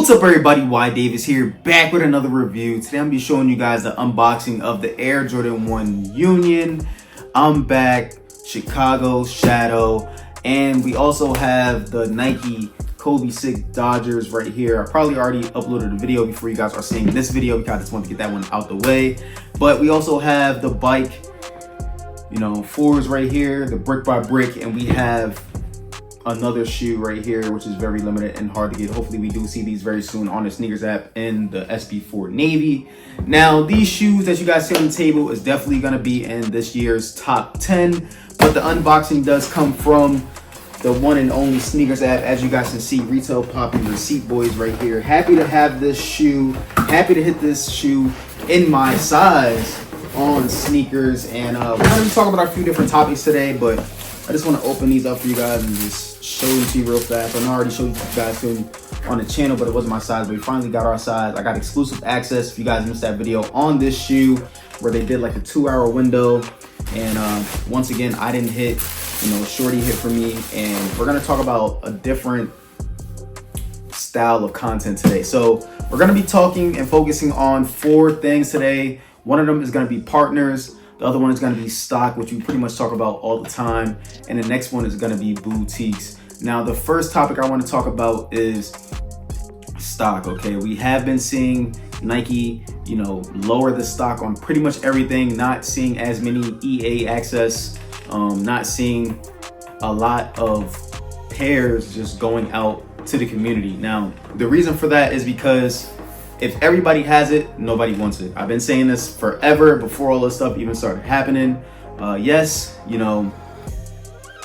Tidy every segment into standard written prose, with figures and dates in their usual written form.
What's up everybody, whydavis here, back with another review. Today I'm going to be showing you guys the unboxing of the Air Jordan 1 Union. I'm back, Chicago Shadow, and we also have the Nike Kobe 6 Dodgers right here. I probably already uploaded a video before you guys are seeing this video because I just wanted to get that one out the way. But we also have the bike, fours right here, the brick by brick, and we have another shoe right here, which is very limited and hard to get. Hopefully we do see these very soon on the sneakers app in the SB4 Navy. Now, these shoes that you guys see on the table is definitely going to be in this year's top 10, but the unboxing does come from the one and only sneakers app. As you guys can see, retail popping receipt boys right here. Happy to have this shoe, happy to hit this shoe in my size on sneakers. And we're going to be talking about a few different topics today, but I just want to open these up for you guys and just show them to you real fast. I know I already showed you guys them on the channel, but it wasn't my size. But we finally got our size. I got exclusive access. If you guys missed that video on this shoe where they did like a 2-hour window, and once again I didn't hit, shorty hit for me, and we're gonna talk about a different style of content today. So we're gonna be talking and focusing on 4 things today. One of them is gonna be partners. The other one is going to be stock, which we pretty much talk about all the time. And the next one is going to be boutiques. Now, the first topic I want to talk about is stock, okay? We have been seeing Nike, lower the stock on pretty much everything, not seeing as many EA access, not seeing a lot of pairs just going out to the community. Now, the reason for that is because if everybody has it, nobody wants it. I've been saying this forever, before all this stuff even started happening. Yes,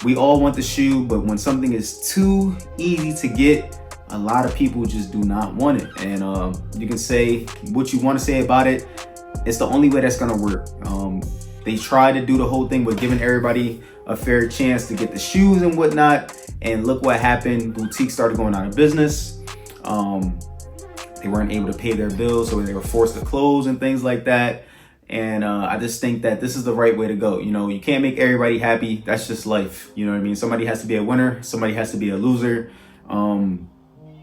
we all want the shoe, but when something is too easy to get, a lot of people just do not want it. And you can say what you want to say about it. It's the only way that's gonna work. They tried to do the whole thing with giving everybody a fair chance to get the shoes and whatnot, and look what happened. Boutiques started going out of business. They weren't able to pay their bills, so they were forced to close and things like that. And I just think that this is the right way to go. You can't make everybody happy. That's just life. You know what I mean? Somebody has to be a winner. Somebody has to be a loser. And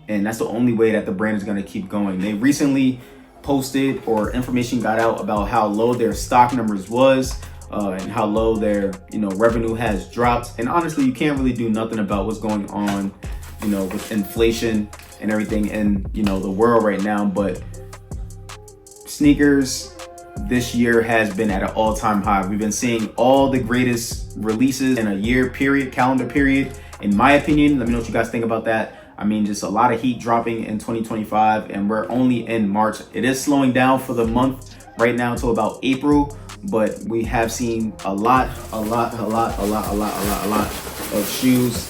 that's the only way that the brand is going to keep going. They recently posted, or information got out about how low their stock numbers was, and how low their revenue has dropped. And honestly, you can't really do nothing about what's going on, with inflation and everything in the world right now. But sneakers this year has been at an all-time high. We've been seeing all the greatest releases in a year period, calendar period, in my opinion. Let me know what you guys think about that. I mean, just a lot of heat dropping in 2025, and we're only in March. It is slowing down for the month right now until about April, but we have seen a lot of shoes.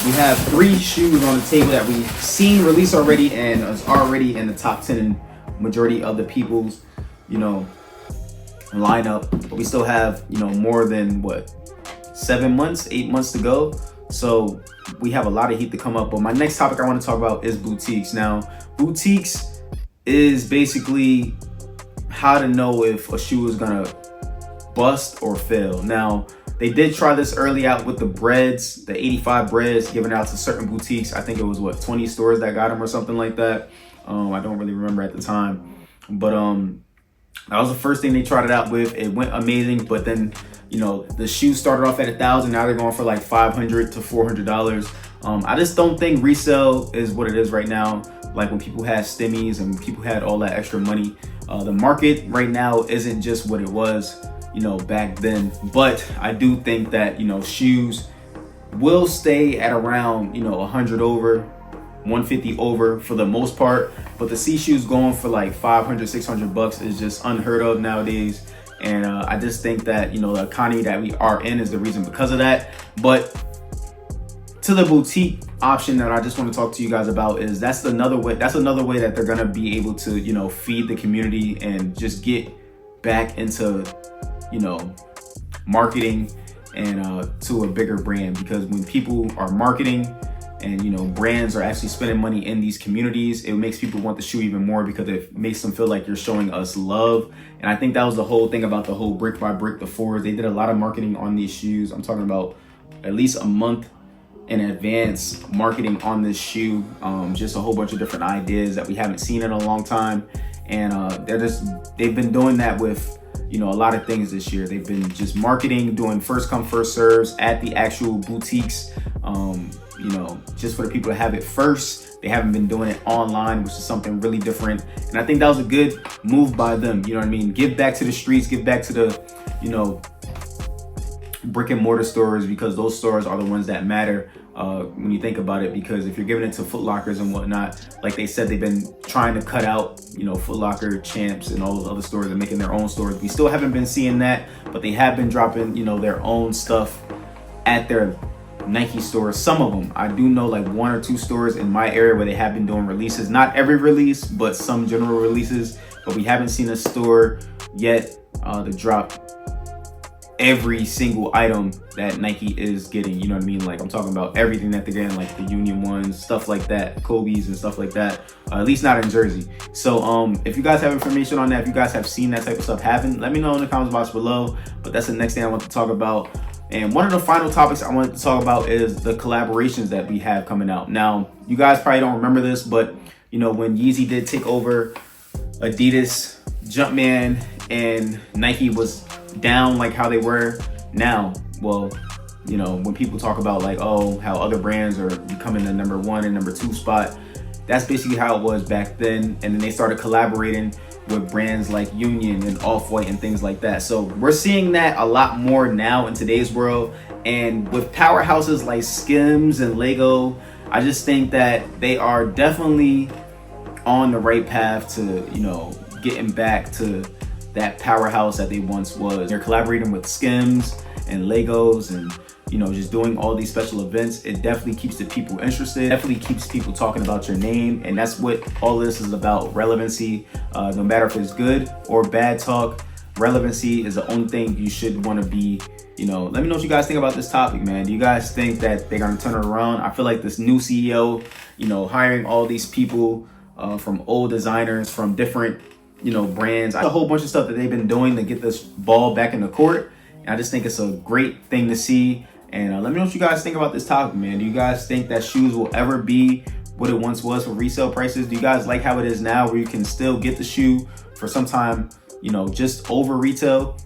We have 3 shoes on the table that we've seen release already and is already in the top 10 in majority of the people's, lineup. But we still have, more than 8 months to go. So we have a lot of heat to come up. But my next topic I want to talk about is boutiques. Now, boutiques is basically how to know if a shoe is gonna bust or fail. Now, they did try this early out with the breads, the 85 breads, giving out to certain boutiques. I think it was 20 stores that got them or something like that. I don't really remember at the time, but that was the first thing they tried it out with. It went amazing, but then the shoes started off at $1,000. Now they're going for like $500 to $400. I just don't think resale is what it is right now. Like when people had stimmies and people had all that extra money, the market right now isn't just what it was back then. But I do think that shoes will stay at around 100 over, 150 over for the most part. But the C shoes going for like 500, 600 bucks is just unheard of nowadays. And I just think that the economy that we are in is the reason because of that. But to the boutique option that I just want to talk to you guys about is that's another way that they're gonna be able to feed the community and just get back into marketing and to a bigger brand. Because when people are marketing and brands are actually spending money in these communities, it makes people want the shoe even more because it makes them feel like you're showing us love. And I think that was the whole thing about the whole brick by brick, the fours. They did a lot of marketing on these shoes. I'm talking about at least a month in advance marketing on this shoe. Just a whole bunch of different ideas that we haven't seen in a long time. And they've been doing that with, you know, a lot of things this year. They've been just marketing, doing first come, first serves at the actual boutiques, you know, just for the people to have it first. They haven't been doing it online, which is something really different. And I think that was a good move by them. You know what I mean? Give back to the streets, give back to the, you know, brick and mortar stores, because those stores are the ones that matter when you think about it. Because if you're giving it to Foot Lockers and whatnot, like they said, they've been trying to cut out, you know, Foot Locker, Champs, and all those other stores and making their own stores. We still haven't been seeing that, but they have been dropping, you know, their own stuff at their Nike stores. Some of them, I do know like 1 or 2 stores in my area where they have been doing releases. Not every release, but some general releases. But we haven't seen a store yet to drop every single item that Nike is getting. You know what I mean? Like, I'm talking about everything that they're getting, like the Union ones, stuff like that, Kobe's and stuff like that, at least not in Jersey. So if you guys have information on that, if you guys have seen that type of stuff happen, let me know in the comments box below. But that's the next thing I want to talk about. And one of the final topics I wanted to talk about is the collaborations that we have coming out. Now, you guys probably don't remember this, but you know, when Yeezy did take over Adidas, Jumpman, and Nike was down like how they were now. Well, you know, when people talk about like, oh, how other brands are becoming the number 1 and number 2 spot, that's basically how it was back then. And then they started collaborating with brands like Union and Off-White and things like that. So we're seeing that a lot more now in today's world. And with powerhouses like Skims and Lego, I just think that they are definitely on the right path to, you know, getting back to that powerhouse that they once was. They're collaborating with Skims and Legos and, you know, just doing all these special events. It definitely keeps the people interested, definitely keeps people talking about your name. And that's what all this is about, relevancy. No matter if it's good or bad talk, relevancy is the only thing you should want to be. You know, let me know what you guys think about this topic, man. Do you guys think that they're gonna turn it around? I feel like this new CEO, you know, hiring all these people from old designers from different, you know, brands, a whole bunch of stuff that they've been doing to get this ball back in the court. And I just think it's a great thing to see. And let me know what you guys think about this topic, man. Do you guys think that shoes will ever be what it once was for resale prices? Do you guys like how it is now, where you can still get the shoe for some time, you know, just over retail?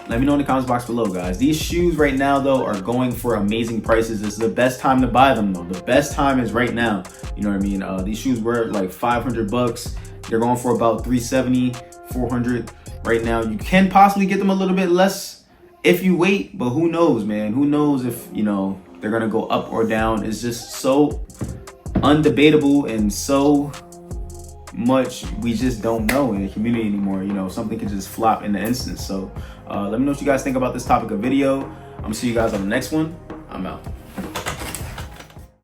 Let me know in the comments box below, guys. These shoes right now, though, are going for amazing prices. This is the best time to buy them, though. The best time is right now. You know what I mean? These shoes were like 500 bucks. They're going for about 370, 400 right now. You can possibly get them a little bit less if you wait, but who knows, man? Who knows if, you know, they're gonna go up or down. It's just so undebatable and so much we just don't know in the community anymore. You know, something can just flop in the instant. So let me know what you guys think about this topic of video. I'm gonna see you guys on the next one. I'm out.